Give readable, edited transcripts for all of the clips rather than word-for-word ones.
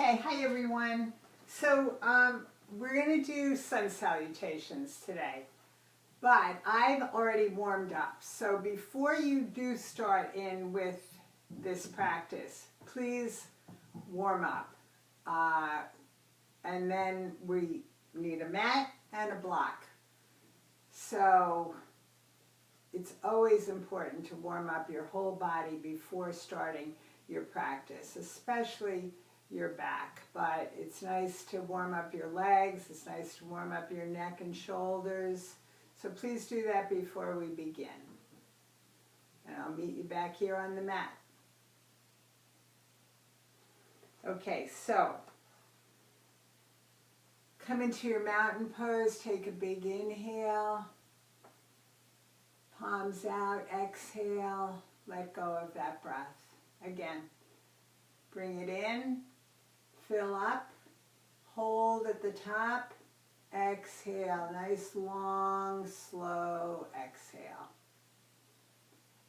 Okay, hi everyone. So we're going to do sun salutations today, but I've already warmed up. So before you do start in with this practice, please warm up. And then we need a mat and a block. So it's always important to warm up your whole body before starting your practice, especially your back. But it's nice to warm up your legs, it's nice to warm up your neck and shoulders. So please do that before we begin. And I'll meet you back here on the mat. Okay, so come into your mountain pose, take a big inhale, palms out, exhale, let go of that breath. Again, bring it in, fill up, hold at the top, exhale, nice long, slow exhale.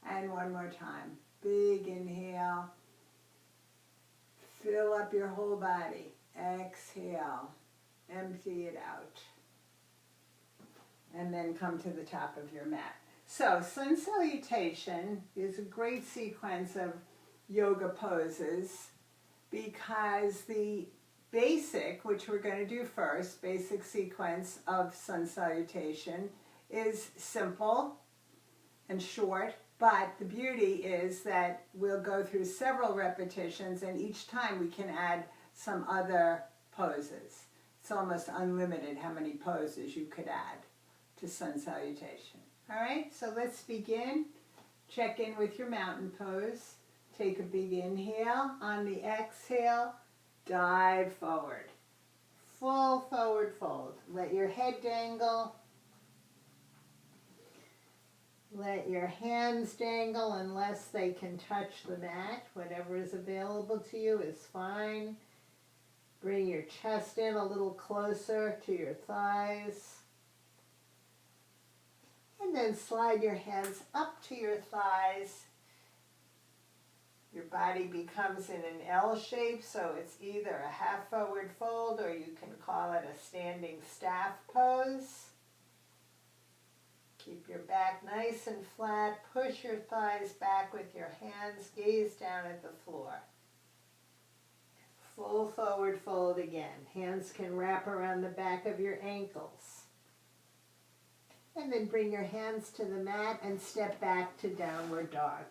And one more time, big inhale, fill up your whole body, exhale, empty it out. And then come to the top of your mat. So, sun salutation is a great sequence of yoga poses because the basic, which we're going to do first, basic sequence of sun salutation is simple and short, but the beauty is that we'll go through several repetitions and each time we can add some other poses. It's almost unlimited how many poses you could add to sun salutation. All right, so let's begin. Check in with your mountain pose. Take a big inhale. On the exhale, dive forward. Full forward fold. Let your head dangle. Let your hands dangle unless they can touch the mat. Whatever is available to you is fine. Bring your chest in a little closer to your thighs. And then slide your hands up to your thighs. Your body becomes in an L shape, so it's either a half forward fold or you can call it a standing staff pose. Keep your back nice and flat. Push your thighs back with your hands. Gaze down at the floor. Full forward fold again. Hands can wrap around the back of your ankles. And then bring your hands to the mat and step back to downward dog.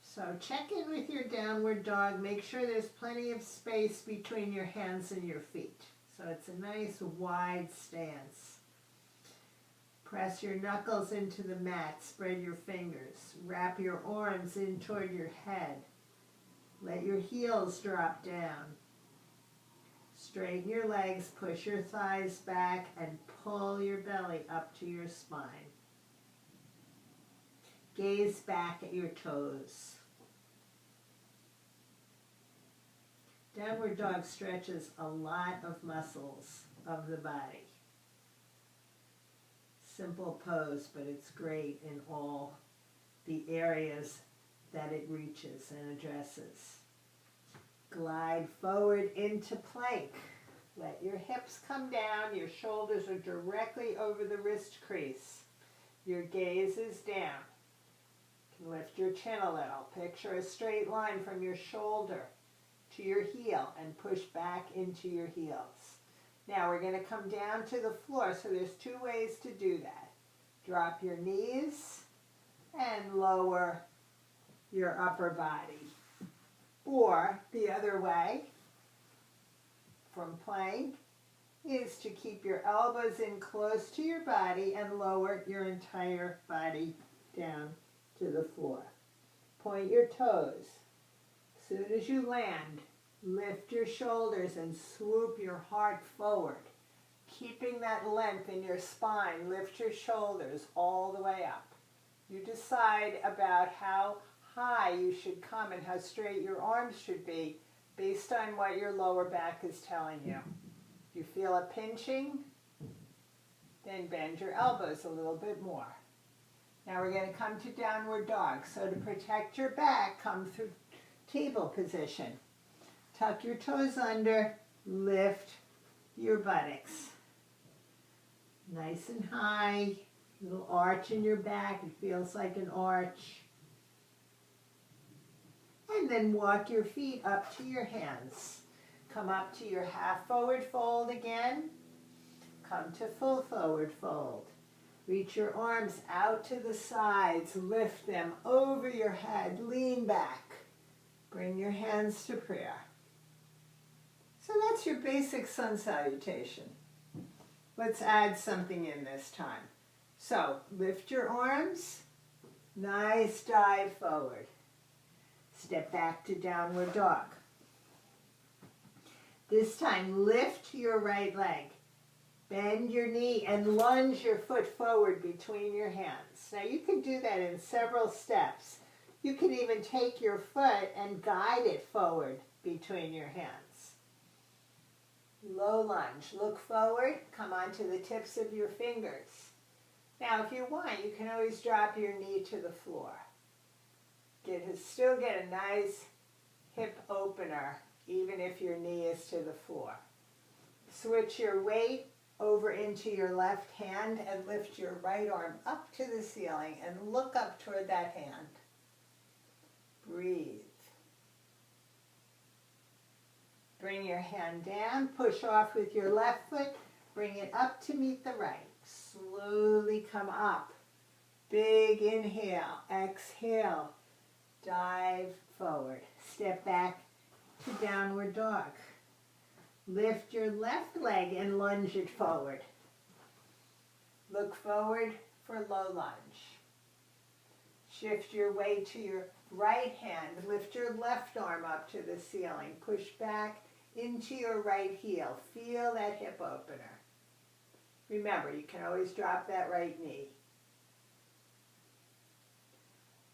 So check in with your downward dog. Make sure there's plenty of space between your hands and your feet. So it's a nice wide stance. Press your knuckles into the mat. Spread your fingers. Wrap your arms in toward your head. Let your heels drop down. Straighten your legs, push your thighs back, and pull your belly up to your spine. Gaze back at your toes. Downward dog stretches a lot of muscles of the body. Simple pose, but it's great in all the areas that it reaches and addresses. Glide forward into plank. Let your hips come down. Your shoulders are directly over the wrist crease. Your gaze is down. You can lift your chin a little. Picture a straight line from your shoulder to your heel and push back into your heels. Now we're going to come down to the floor. So there's two ways to do that. Drop your knees and lower your upper body. Or the other way from plank is to keep your elbows in close to your body and lower your entire body down to the floor. Point your toes. As soon as you land, lift your shoulders and swoop your heart forward. Keeping that length in your spine, lift your shoulders all the way up. You decide about how high you should come and how straight your arms should be based on what your lower back is telling you. If you feel a pinching, then bend your elbows a little bit more. Now we're going to come to downward dog. So to protect your back, come through table position. Tuck your toes under, lift your buttocks. Nice and high, little arch in your back, it feels like an arch. And then walk your feet up to your hands. Come up to your half forward fold again. Come to full forward fold. Reach your arms out to the sides, lift them over your head, lean back. Bring your hands to prayer. So that's your basic sun salutation. Let's add something in this time. So lift your arms, nice dive forward. Step back to downward dog. This time lift your right leg. Bend your knee and lunge your foot forward between your hands. Now you can do that in several steps. You can even take your foot and guide it forward between your hands. Low lunge. Look forward. Come onto the tips of your fingers. Now if you want, you can always drop your knee to the floor. Still get a nice hip opener even if your knee is to the floor. Switch your weight over into your left hand and lift your right arm up to the ceiling and look up toward that hand. Breathe. Bring your hand down, push off with your left foot, bring it up to meet the right. Slowly come up. Big inhale, exhale, dive forward. Step back to downward dog. Lift your left leg and lunge it forward. Look forward for low lunge. Shift your weight to your right hand. Lift your left arm up to the ceiling. Push back into your right heel. Feel that hip opener. Remember, you can always drop that right knee.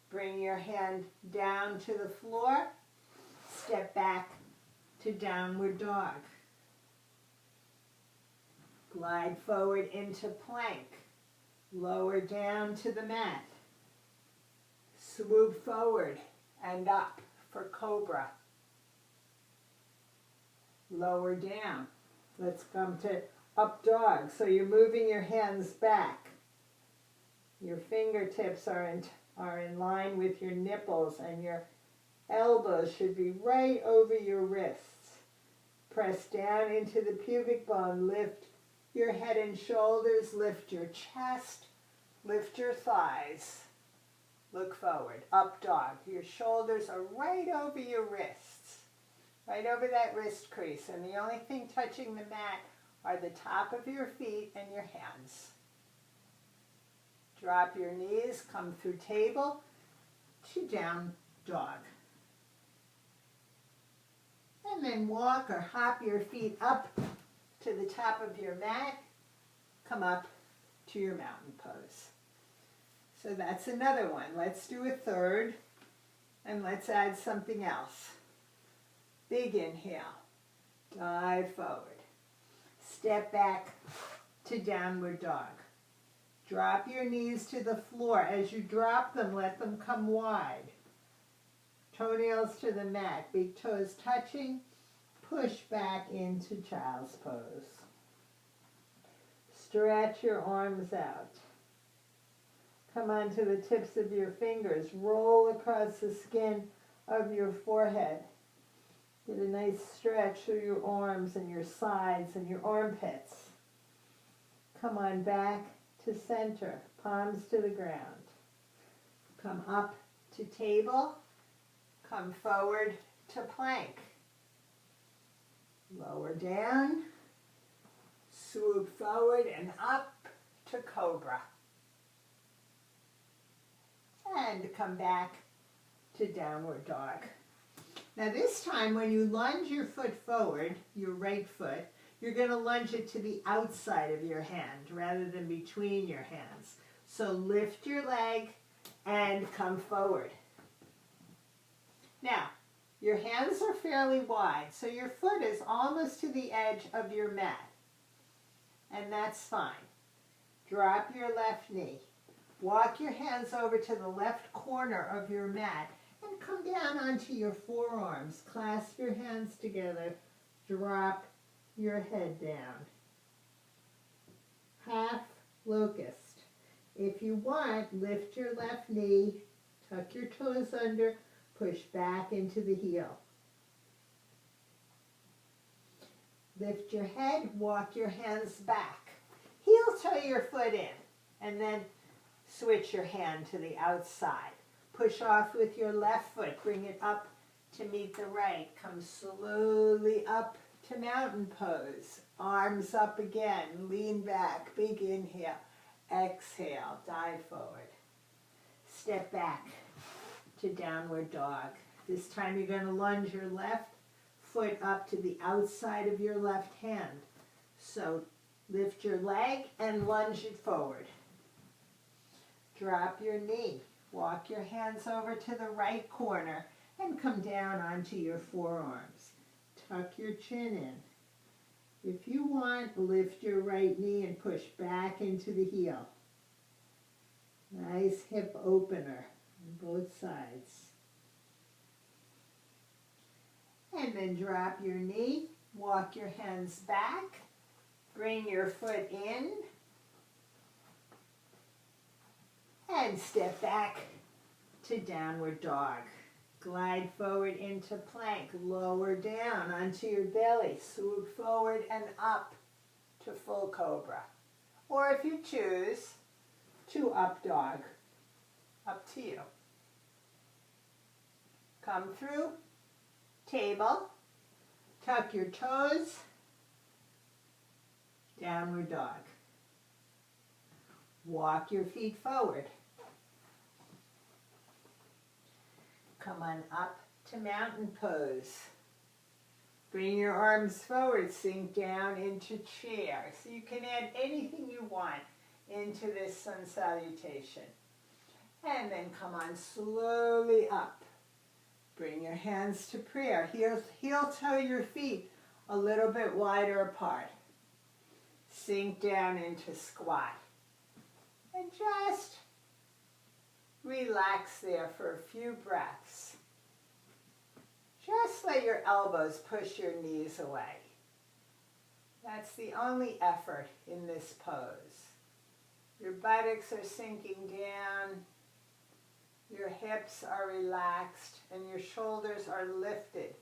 Bring your hand down to the floor. Step back to downward dog. Glide forward into plank. Lower down to the mat. Swoop forward and up for cobra. Lower down. Let's come to up dog. So you're moving your hands back. Your fingertips are in line with your nipples and your elbows should be right over your wrists. Press down into the pubic bone. Lift your head and shoulders. Lift your chest. Lift your thighs. Look forward. Up dog. Your shoulders are right over your wrists. Right over that wrist crease. And the only thing touching the mat are the top of your feet and your hands. Drop your knees. Come through table to down dog. And then walk or hop your feet up to the top of your mat. Come up to your mountain pose. So that's another one. Let's do a third. And let's add something else. Big inhale. Dive forward. Step back to downward dog. Drop your knees to the floor. As you drop them, let them come wide. Toenails to the mat. Big toes touching. Push back into child's pose. Stretch your arms out. Come onto the tips of your fingers. Roll across the skin of your forehead. Get a nice stretch through your arms and your sides and your armpits. Come on back to center. Palms to the ground. Come up to table. Come forward to plank. Lower down. Swoop forward and up to cobra. And come back to downward dog. Now this time when you lunge your foot forward, your right foot, you're going to lunge it to the outside of your hand rather than between your hands. So lift your leg and come forward. Now, your hands are fairly wide, so your foot is almost to the edge of your mat. And that's fine. Drop your left knee. Walk your hands over to the left corner of your mat And come down onto your forearms. Clasp your hands together. Drop your head down. Half locust. If you want, lift your left knee, tuck your toes under, push back into the heel. Lift your head, walk your hands back. Heel toe your foot in, and then switch your hand to the outside. Push off with your left foot, bring it up to meet the right. Come slowly up to mountain pose. Arms up again, lean back, big inhale. Exhale, dive forward. Step back to downward dog. This time you're going to lunge your left foot up to the outside of your left hand. So lift your leg and lunge it forward. Drop your knee. Walk your hands over to the right corner and come down onto your forearms. Tuck your chin in. If you want, lift your right knee and push back into the heel. Nice hip opener on both sides. And then drop your knee, walk your hands back, bring your foot in, and step back to downward dog. Glide forward into plank, lower down onto your belly, swoop forward and up to full cobra. Or if you choose, to up dog, up to you. Come through, table, tuck your toes, downward dog. Walk your feet forward. Come on up to mountain pose. Bring your arms forward, sink down into chair. So you can add anything you want into this sun salutation. And then come on slowly up. Bring your hands to prayer. Heel toe your feet a little bit wider apart. Sink down into squat. And just relax there for a few breaths. Just let your elbows push your knees away. That's the only effort in this pose. Your buttocks are sinking down, your hips are relaxed, and your shoulders are lifted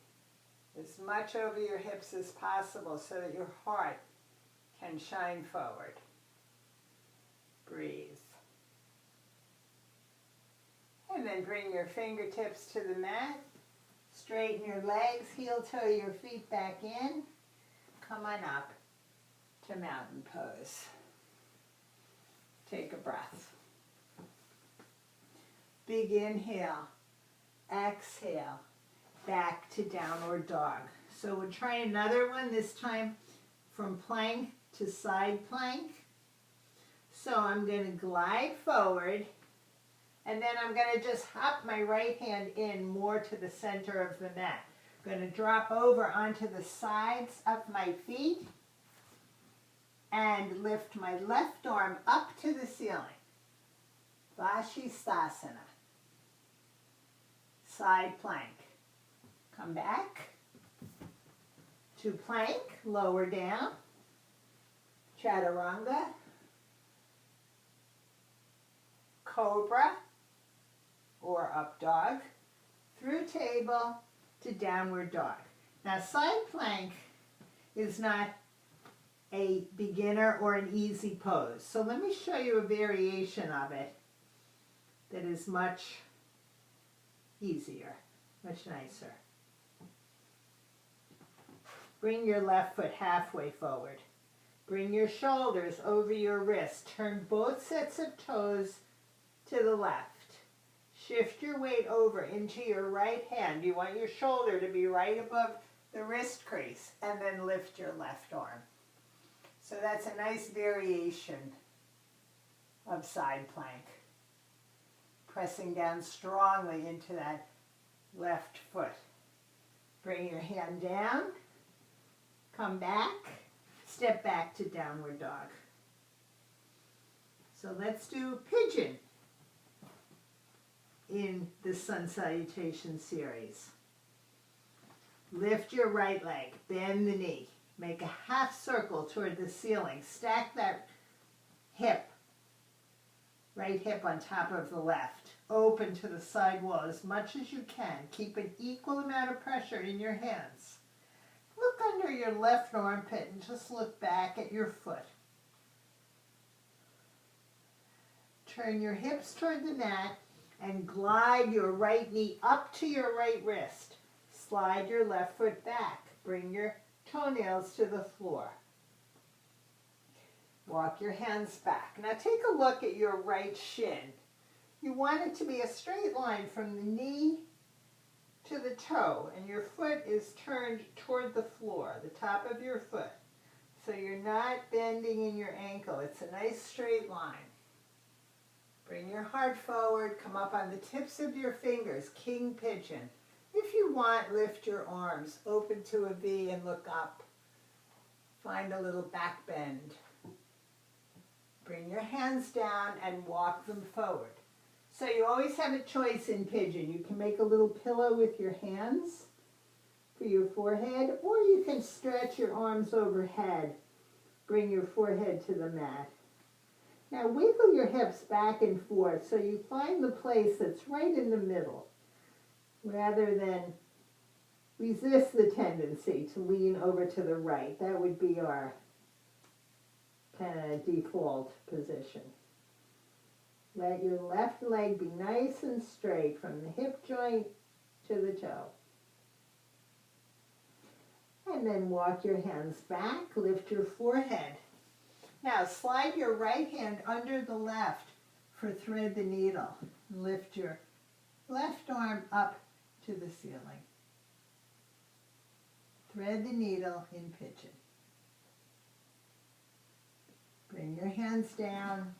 as much over your hips as possible so that your heart can shine forward. Breathe. And then bring your fingertips to the mat. Straighten your legs, heel toe your feet back in. Come on up to mountain pose. Take a breath. Big inhale. Exhale. Back to downward dog. So we'll try another one, this time from plank to side plank. So I'm going to glide forward. And then I'm going to just hop my right hand in more to the center of the mat. I'm going to drop over onto the sides of my feet and lift my left arm up to the ceiling. Vashisthasana. Side plank. Come back to plank, lower down. Chaturanga. Cobra or up dog, through table to downward dog. Now side plank is not a beginner or an easy pose. So let me show you a variation of it that is much easier, much nicer. Bring your left foot halfway forward. Bring your shoulders over your wrist. Turn both sets of toes to the left. Shift your weight over into your right hand. You want your shoulder to be right above the wrist crease, and then lift your left arm. So that's a nice variation of side plank. Pressing down strongly into that left foot. Bring your hand down, come back, step back to downward dog. So let's do pigeon. in the Sun Salutation series. Lift your right leg, bend the knee, make a half circle toward the ceiling, stack that hip, right hip on top of the left, open to the side wall as much as you can. Keep an equal amount of pressure in your hands. Look under your left armpit and just look back at your foot. Turn your hips toward the mat and glide your right knee up to your right wrist. Slide your left foot back. Bring your toenails to the floor. Walk your hands back. Now take a look at your right shin. You want it to be a straight line from the knee to the toe, and your foot is turned toward the floor, the top of your foot. So you're not bending in your ankle. It's a nice straight line. Bring your heart forward, come up on the tips of your fingers, King Pigeon. If you want, lift your arms, open to a V and look up. Find a little back bend. Bring your hands down and walk them forward. So you always have a choice in Pigeon. You can make a little pillow with your hands for your forehead, or you can stretch your arms overhead. Bring your forehead to the mat. Now wiggle your hips back and forth so you find the place that's right in the middle, rather than resist the tendency to lean over to the right. That would be our kind of default position. Let your left leg be nice and straight from the hip joint to the toe. And then walk your hands back, lift your forehead. Now slide your right hand under the left for thread the needle. Lift your left arm up to the ceiling. Thread the needle in Pigeon. Bring your hands down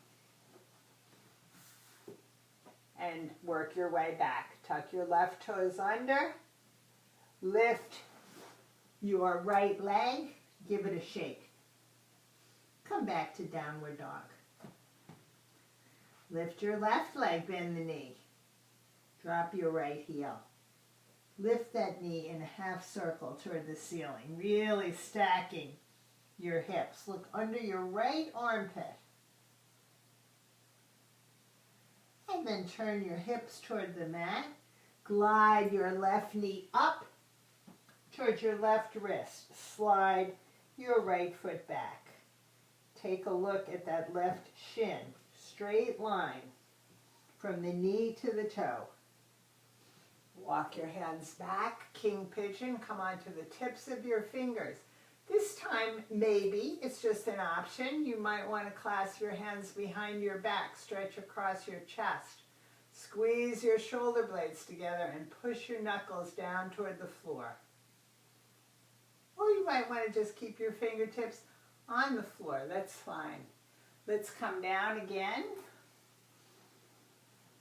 and work your way back. Tuck your left toes under. Lift your right leg. Give it a shake. Come back to downward dog. Lift your left leg, bend the knee. Drop your right heel. Lift that knee in a half circle toward the ceiling, really stacking your hips. Look under your right armpit. And then turn your hips toward the mat. Glide your left knee up towards your left wrist. Slide your right foot back. Take a look at that left shin. Straight line from the knee to the toe. Walk your hands back, King Pigeon. Come onto the tips of your fingers. This time, maybe, it's just an option. You might want to clasp your hands behind your back, stretch across your chest. Squeeze your shoulder blades together and push your knuckles down toward the floor. Or you might want to just keep your fingertips on the floor. That's fine. Let's come down again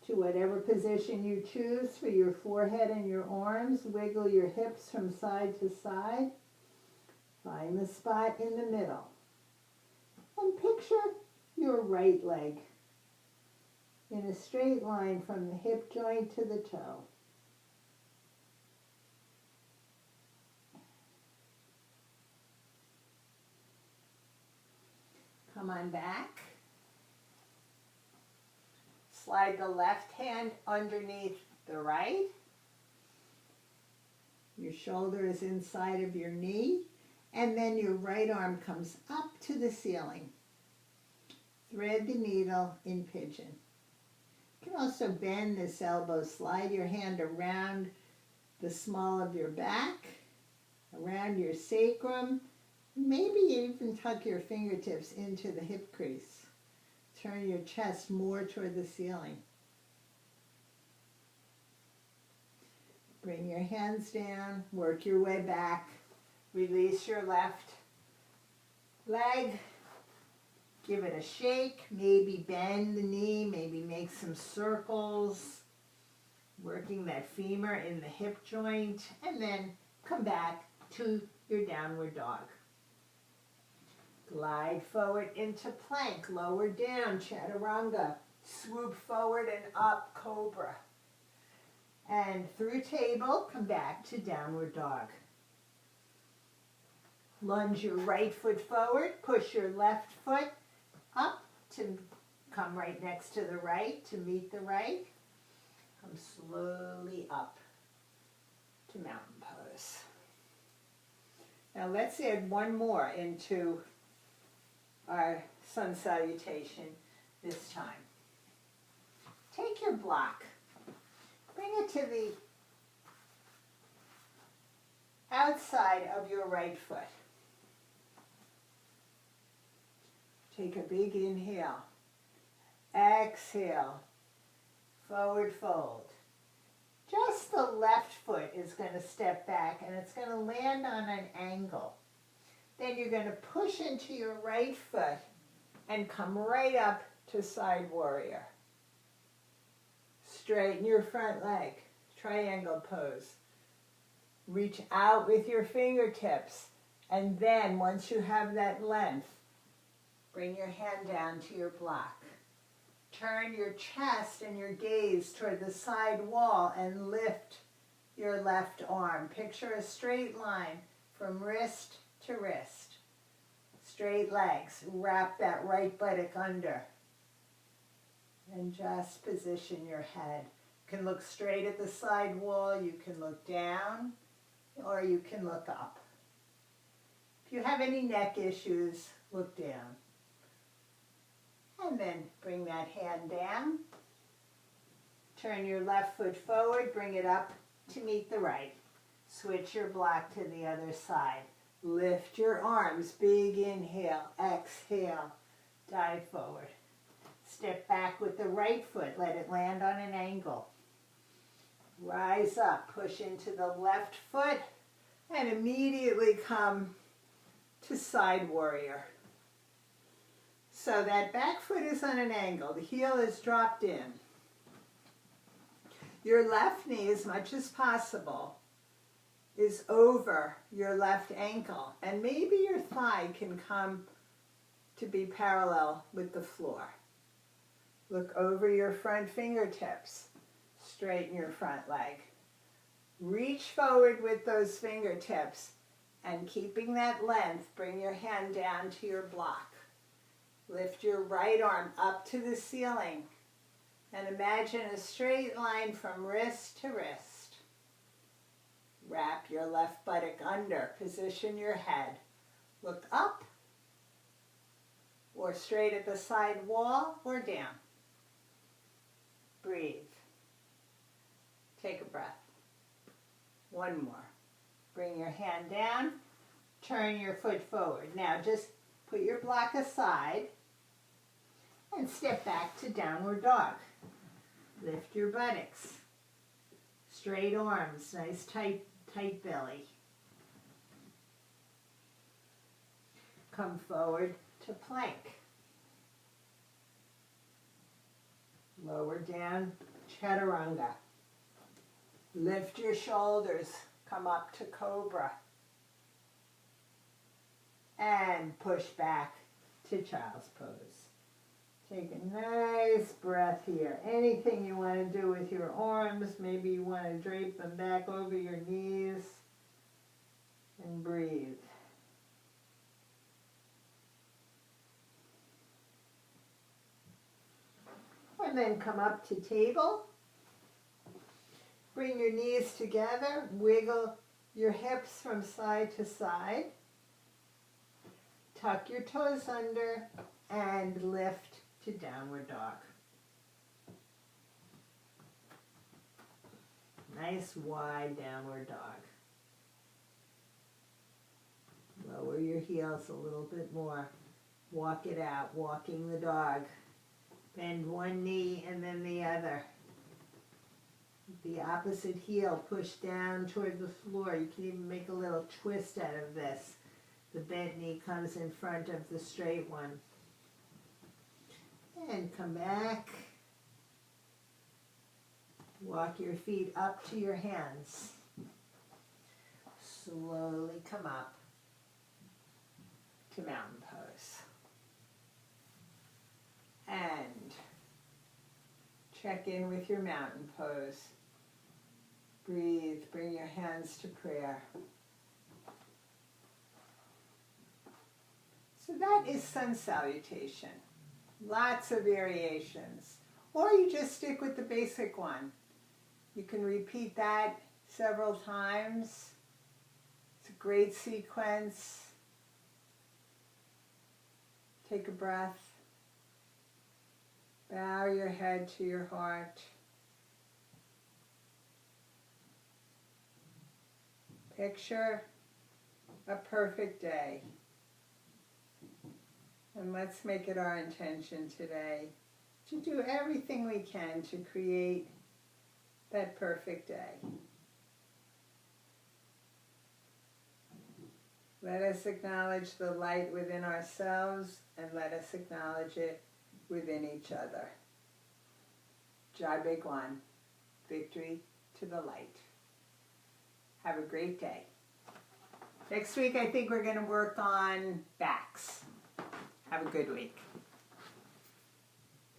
to whatever position you choose for your forehead and your arms. Wiggle your hips from side to side. Find the spot in the middle. And picture your right leg in a straight line from the hip joint to the toe. Come on back. Slide the left hand underneath the right. Your shoulder is inside of your knee. And then your right arm comes up to the ceiling. Thread the needle in Pigeon. You can also bend this elbow. Slide your hand around the small of your back, around your sacrum. Maybe even tuck your fingertips into the hip crease. Turn your chest more toward the ceiling. Bring your hands down, work your way back. Release your left leg. Give it a shake. Maybe bend the knee, maybe make some circles. Working that femur in the hip joint. And then come back to your downward dog. Glide forward into plank, lower down, chaturanga. Swoop forward and up, cobra. And through table, come back to downward dog. Lunge your right foot forward, push your left foot up to come right next to the right to meet the right. Come slowly up to mountain pose. Now let's add one more into our sun salutation this time. Take your block, bring it to the outside of your right foot. Take a big inhale. Exhale. Forward fold. Just the left foot is going to step back and it's going to land on an angle. Then you're going to push into your right foot and come right up to side warrior. Straighten your front leg. Triangle pose. Reach out with your fingertips, and then once you have that length, bring your hand down to your block. Turn your chest and your gaze toward the side wall and lift your left arm. Picture a straight line from wrist to wrist. Straight legs. Wrap that right buttock under. And just position your head. You can look straight at the side wall. You can look down, or you can look up. If you have any neck issues, look down. And then bring that hand down. Turn your left foot forward, bring it up to meet the right. Switch your block to the other side. Lift your arms, big inhale, exhale, dive forward. Step back with the right foot, let it land on an angle. Rise up, push into the left foot, and immediately come to side warrior. So that back foot is on an angle. The heel is dropped in. Your left knee, as much as possible, is over your left ankle. And maybe your thigh can come to be parallel with the floor. Look over your front fingertips. Straighten your front leg. Reach forward with those fingertips. And keeping that length, bring your hand down to your block. Lift your right arm up to the ceiling and imagine a straight line from wrist to wrist. Wrap your left buttock under. Position your head. Look up or straight at the side wall or down. Breathe. Take a breath. One more. Bring your hand down. Turn your foot forward. Now just put your block aside and step back to downward dog. Lift your buttocks. Straight arms, nice tight belly. Come forward to plank. Lower down, chaturanga. Lift your shoulders, come up to cobra. And push back to child's pose. Take a nice breath here. Anything you want to do with your arms, maybe you want to drape them back over your knees. And breathe. And then come up to table. Bring your knees together. Wiggle your hips from side to side. Tuck your toes under and lift to downward dog. Nice wide downward dog. Lower your heels a little bit more. Walk it out, walking the dog. Bend one knee and then the other. The opposite heel push down toward the floor. You can even make a little twist out of this. The bent knee comes in front of the straight one. And come back. Walk your feet up to your hands. Slowly come up to mountain pose. And check in with your mountain pose. Breathe. Bring your hands to prayer. So that is sun salutation. Lots of variations. Or you just stick with the basic one. You can repeat that several times. It's a great sequence. Take a breath. Bow your head to your heart. Picture a perfect day. And let's make it our intention today to do everything we can to create that perfect day. Let us acknowledge the light within ourselves and let us acknowledge it within each other. Jai Bhagwan, victory to the light. Have a great day. Next week I think we're going to work on backs. Have a good week.